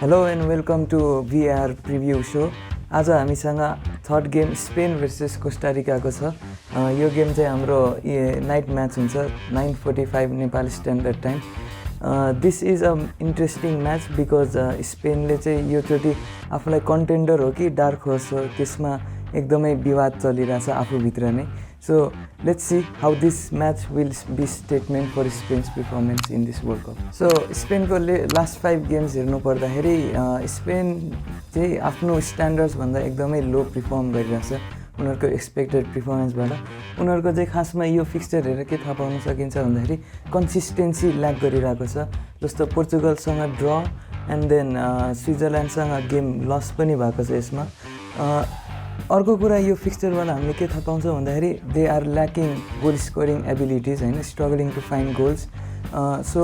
Hello and welcome to VAR preview show. आज हामीसँग third game Spain versus Costa रिकाको छ। यो गेम चाहिँ हाम्रो नाइट म्याच हुन्छ 9:45 Nepal standard time. This is a interesting match because स्पेनले चाहिँ योचोटि आफूलाई कन्टेन्डर हो कि डार्क होर्स हो त्यसमा एकदमै विवाद चलिरहेछ आफूभित्र नै। So let's see how this match will be statement for Spain's performance in this world cup. So स्पेनको लास्ट 5 गेम्स हेर्नु पर्दाखेरि स्पेन चाहिँ आफ्नो स्ट्यान्डर्ड्सभन्दा एकदमै लो पर्फर्म गरिरहेछ उनीहरूको एक्सपेक्टेड पर्फर्मेन्सबाट। उनीहरूको चाहिँ खासमा यो फिक्सचर हेरेर के थाहा पाउन सकिन्छ भन्दाखेरि कन्सिस्टेन्सी ल्याक गरिरहेको छ। जस्तो पोर्चुगलसँग ड्र एन्ड देन स्विजरल्यान्डसँग गेम लस पनि भएको छ यसमा। अर्को कुरा यो फिक्सचरबाट हामीले के थाहा पाउँछौँ भन्दाखेरि they are lacking goal scoring abilities होइन, struggling to find goals. So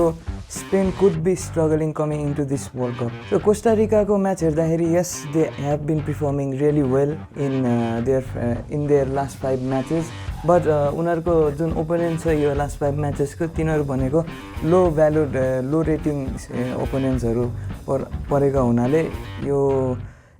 Spain could be struggling coming into this world cup. So Costa रिकाको म्याच हेर्दाखेरि yes they have been performing really well in their last 5 matches, but उनीहरूको जुन opponent छ यो last 5 म्याचेसको तिनीहरू भनेको लो valued लो rating ओपोनेन्ट्सहरू परेका हुनाले यो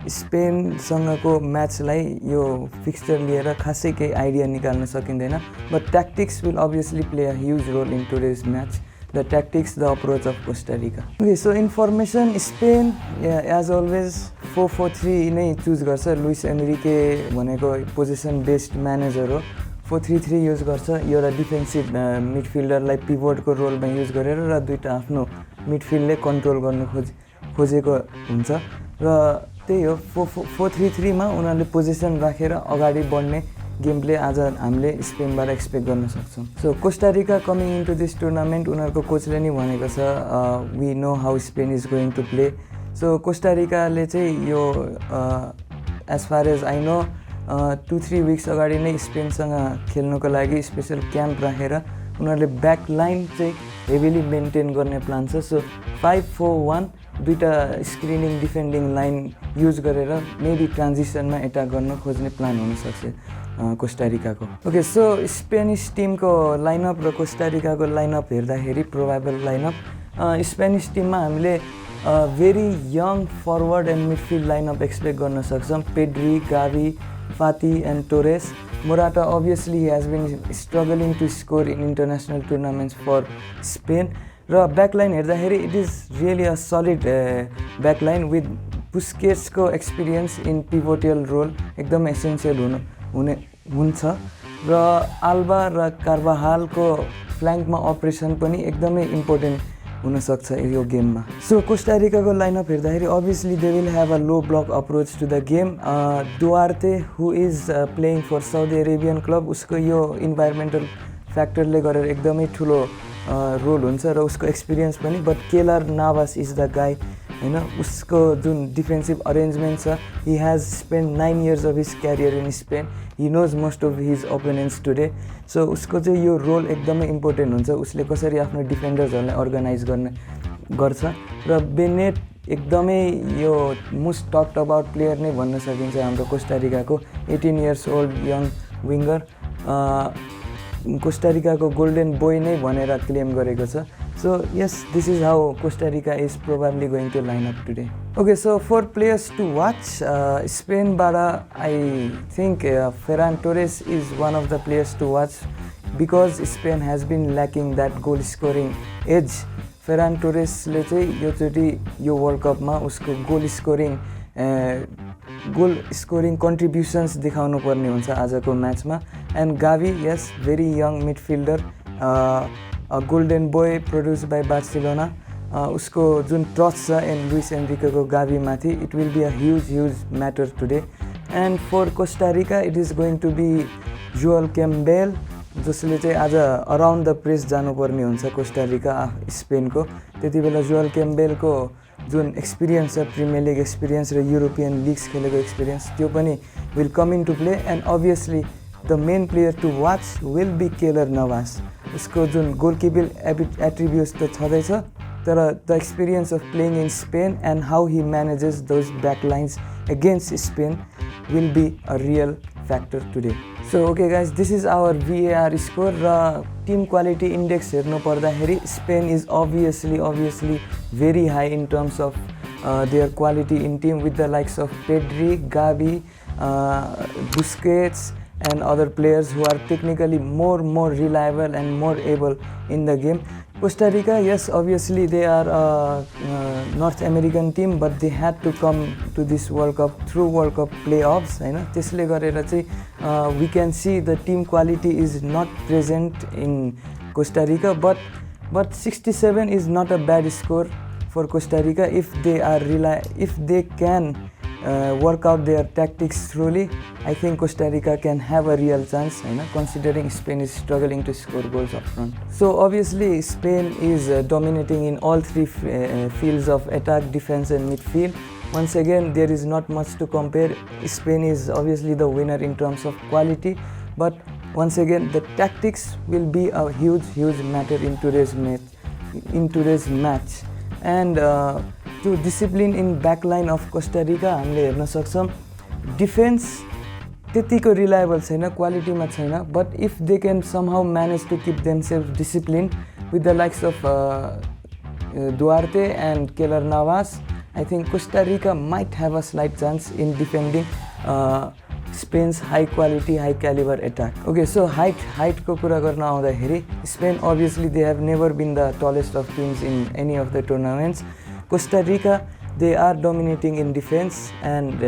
स्पेनसँगको म्याचलाई यो फिक्सचर लिएर खासै केही आइडिया निकाल्न सकिँदैन। But tactics will obviously play a huge role in today's match, the tactics the approach of Costa Rica. Okay, so information Spain as always 4-4-3 नै चुज गर्छ। लुइस एनरिके भनेको पोजिसन बेस्ड म्यानेजर हो। 4-3-3 use गर्छ, एउटा defensive मिडफिल्डरलाई पिभोटको रोलमा use गरेर र दुईवटा आफ्नो मिडफिल्डले कन्ट्रोल गर्नु खोजेको हुन्छ। र त्यही हो 4-3-3 मा उनीहरूले पोजिसन राखेर अगाडि बढ्ने गेम प्ले आज हामीले स्पेनबाट एक्सपेक्ट गर्न सक्छौँ। So Costa Rica coming into this tournament उनीहरूको कोचले नि भनेको छ we know how Spain is going to play. So Costa रिकाले चाहिँ यो as far as I know 2-3 weeks अगाडि नै स्पेनसँग खेल्नुको लागि स्पेसल क्याम्प राखेर उनीहरूले ब्याक लाइन चाहिँ हेभिली मेन्टेन गर्ने प्लान छ। सो 5-4-1 दुईवटा स्क्रिनिङ डिफेन्डिङ लाइन युज गरेर मेबी ट्रान्जिसनमा एट्याक गर्न खोज्ने प्लान हुनसक्छ कोस्टा रिकाको। ओके, सो स्पेनिस टिमको लाइनअप र कोस्टा रिकाको लाइनअप हेर्दाखेरि प्रोभाइबल लाइनअप स्पेनिस टिममा हामीले very young forward and midfield lineup expect गर्न सक्छौँ। Pedri, Gavi, Fati and Torres. Morata obviously has been struggling to score in international tournaments for Spain। र backline हेर्दाखेरि it is really a solid backline with बुस्केट्सको experience in pivotal role एकदम essential हुन्छ र Alba र कार्वाहालको फ्ल्याङ्कमा operation पनि एकदमै important हुनसक्छ यो गेममा। सो कोस्टा रिकाको लाइनअप हेर्दाखेरि obviously they will have a low block approach to the game. Duarte who is playing for Saudi Arabian club, उसको यो इन्भाइरोमेन्टल फ्याक्टरले गरेर एकदमै ठुलो रोल हुन्छ र उसको एक्सपिरियन्स पनि। But Keylor Navas is the guy होइन, उसको जुन डिफेन्सिभ अरेन्जमेन्ट छ, he has spend 9 years of his career in Spain, he knows most of his opponents today. So उसको चाहिँ यो रोल एकदमै इम्पोर्टेन्ट हुन्छ, उसले कसरी आफ्नो डिफेन्डर्सहरूलाई अर्गनाइज गर्छ। र बेनेट एकदमै यो मोस्ट टक्ड अबाउट प्लेयर नै भन्न सकिन्छ हाम्रो कोस्टा रिकाको। 18 years old young winger, Costa रिकाको गोल्डन बोय नै भनेर क्लेम गरेको छ। So yes, this is how Costa Rica is probably going to line up today. Okay, so for players to watch स्पेनबाट I think Ferran Torres is one of the players to watch because Spain has been lacking that goal scoring edge. Ferran टोरेसले चाहिँ योचोटि यो world कपमा उसको goal scoring contributions देखाउनु पर्ने हुन्छ आजको म्याचमा। And Gavi, yes, very young midfielder, golden boy produce by Barcelona. उसको जुन ट्रस्ट छ एन्ड लुइस एनरिकेको गाभीमाथि, it will be a huge matter today. And for Costa Rica it is going to be Joel Campbell, जसले चाहिँ आज around the press जानुपर्ने हुन्छ कोस्टा रिका स्पेनको। त्यति बेला जोएल क्याम्बेलको जुन एक्सपिरियन्स छ, प्रिमियर लिग एक्सपिरियन्स र युरोपियन लिग्स खेलेको एक्सपिरियन्स, त्यो पनि will come in to play. And obviously the main player to watch will be Keller Navas. उसको जुन गोलकिपिङ एट्रिब्युट्स त छँदैछ, तर the experience of playing in Spain and how he manages those back lines against Spain will be a real factor today. So okay guys, this is our VAR score र team quality index हेर्नु पर्दाखेरि Spain is obviously very high in terms of their quality in team with the likes of Pedri, Gavi, Busquets, and other players who are technically more reliable and more able in the game. Costa Rica, yes, obviously they are a North American team, but they had to come to this World Cup through World Cup playoffs. त्यसले गरेर चाहिँ we can see the team quality is not present in Costa Rica, but 67 is not a bad score for Costa Rica if they can work out their tactics truly. I think Costa Rica can have a real chance, considering Spain is struggling to score goals up front. So obviously Spain is dominating in all three fields of attack, defense and midfield. Once again, there is not much to compare. Spain is obviously the winner in terms of quality, but once again the tactics will be a huge matter in today's match. And to discipline in backline of Costa Rica हामीले हेर्न सक्छौं. Defense त्यतिको reliable छैन, quality मा छैन, but if they can somehow manage to keep themselves disciplined with the likes of Duarte and Keylor Navas, I think Costa Rica might have a slight chance in defending Spain's high quality, high caliber attack. Okay, so height ko कुरा गर्न आउँदाखेरि Spain, obviously they have never been the tallest of teams in any of the tournaments. Costa Rica, they are dominating in defense, and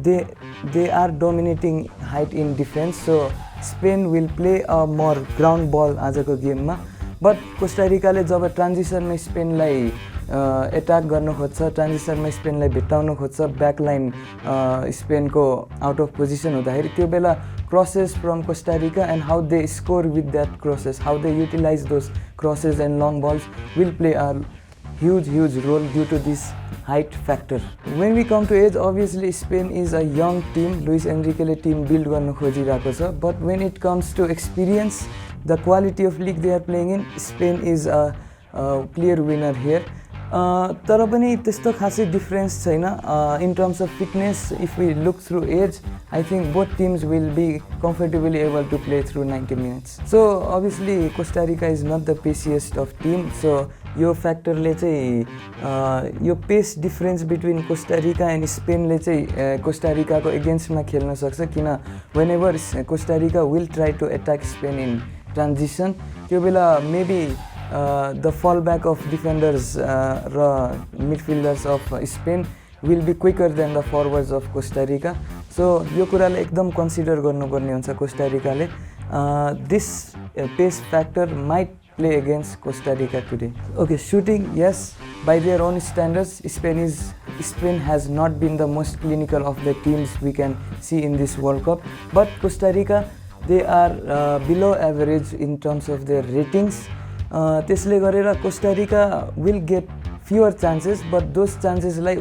they are dominating height in defense. So Spain will play a more ground ball आजको गेममा. But Costa Rica ले जब ट्रान्जिसनमा स्पेनलाई attack गर्न खोज्छ, ट्रान्जिसनमा स्पेनलाई भेटाउन खोज्छ, ब्याकलाइन स्पेनको out of position हुँदाखेरि त्यो बेला crosses from Costa Rica and how they score with that crosses, how they utilize those crosses and long balls will play a huge role due to this height factor. When we come to age, obviously Spain is a young team. Luis Enriqueले team build गर्न खोजिरहेको छ, but when it comes to experience, the quality of league they are playing in, Spain is a clear winner here. तर पनि त्यस्तो खासै difference छैन in terms of fitness. If we look through age, I think both teams will be comfortably able to play through 90 minutes. So obviously Costa Rica is not the paciest of team, so यो फ्याक्टरले चाहिँ यो pace difference between Costa Rica and स्पेनले चाहिँ Costa रिकाको एगेन्स्टमा खेल्न सक्छ, किन whenever Costa Rica will try to attack Spain in transition, त्यो बेला maybe the fallback of defenders र midfielders of Spain will be quicker than the forwards of Costa Rica. So यो कुरालाई एकदम कन्सिडर गर्नुपर्ने हुन्छ Costa रिकाले. This pace factor might play against Costa Rica today. Okay, shooting, yes, by their own standards, Spain has not been the most clinical of the teams we can see in this World Cup. But Costa Rica, they are below average in terms of their ratings. त्यसले गरेर Costa Rica will get fewer chances, but those chances लाई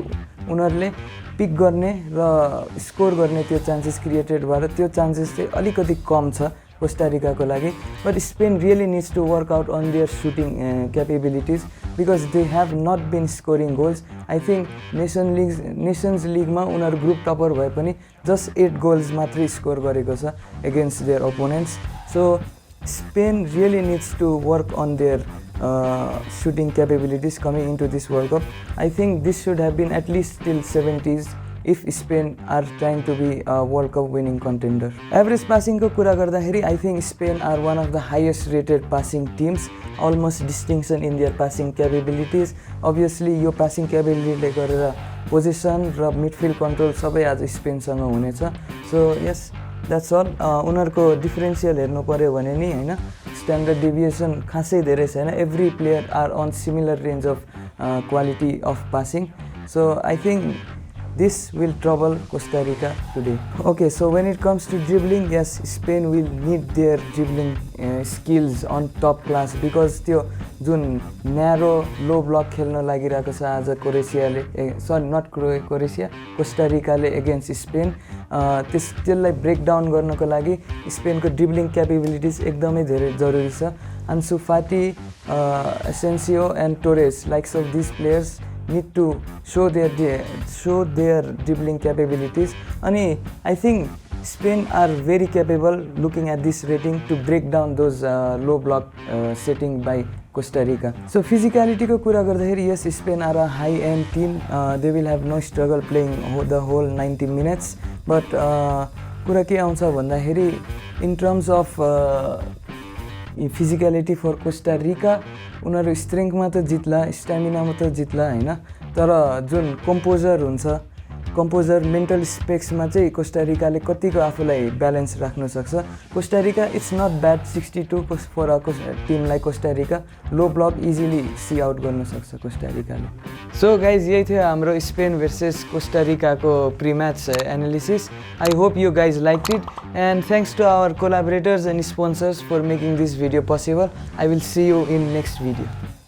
उनीहरुले pick गर्ने र score गर्ने त्यो chances created भएर त्यो चान्सेस चाहिँ अलिकति कम छ कोस्टा रिकाको लागि. But Spain really needs to work out on their shooting capabilities because they have not been scoring goals. I think Nations League मा उनीहरु ग्रुप टपर भए पनि just 8 goals मात्रै स्कोर गरेको छ against their opponents. So Spain really needs to work on their shooting capabilities coming into this World Cup. I think this should have been at least till 70s if Spain are trying to be a World Cup winning contender. Average passing ko kura garदाखेरि I think Spain are one of the highest rated passing teams, almost distinction in their passing capabilities. Obviously यो passing capability ले गरेर position र midfield control सबै आज Spain सँग हुनेछ. So yes, that's all. उनीहरुको differential हेर्नु पर्यो भने नि हैन, स्ट्यान्डर्ड डेभिएसन खासै धेरै छैन. Every player are on similar range of quality of passing. So I think this will trouble Costa Rica today. Okay, so when it comes to dribbling, yes, Spain will need their dribbling skills on top class because त्यो जुन narrow low block खेल्न लागिरहेको छ आज Costa रिकाले against Spain. त्यसलाई brake down गर्नको लागि स्पेनको ड्रिबलिङ capabilities एकदमै धेरै जरुरी छ. Ansu Fati, Asensio and Torres, likes of these players need to show their dribbling capabilities. Ani I think Spain are very capable, looking at this rating, to break down those low block setting by Costa Rica. So physicality ko कुरा गर्दाखेरि yes, Spain are a high-end team. They will have no struggle playing the whole 90 minutes. But कुरा के आउँछ भन्दाखेरि in terms of physicality for Costa Rica, उनीहरू स्ट्रेङ्थमा त जित्ला, स्ट्यामिनामा त जित्ला हैन, तर जुन कम्पोजर हुन्छ, कम्पोजर मेन्टल स्पेक्समा चाहिँ कोस्टा रिकाले कतिको आफूलाई ब्यालेन्स राख्न सक्छ. Costa Rica it's not bad 62 for a team like Costa Rica. Low block easily see out गर्न सक्छ कोस्टा रिकाले. सो गाइज, यही थियो हाम्रो स्पेन भर्सेस कोस्टा रिकाको pre match analysis. I hope you guys like it and thanks to our collaborators and sponsors for making this video possible. I will see you in next video.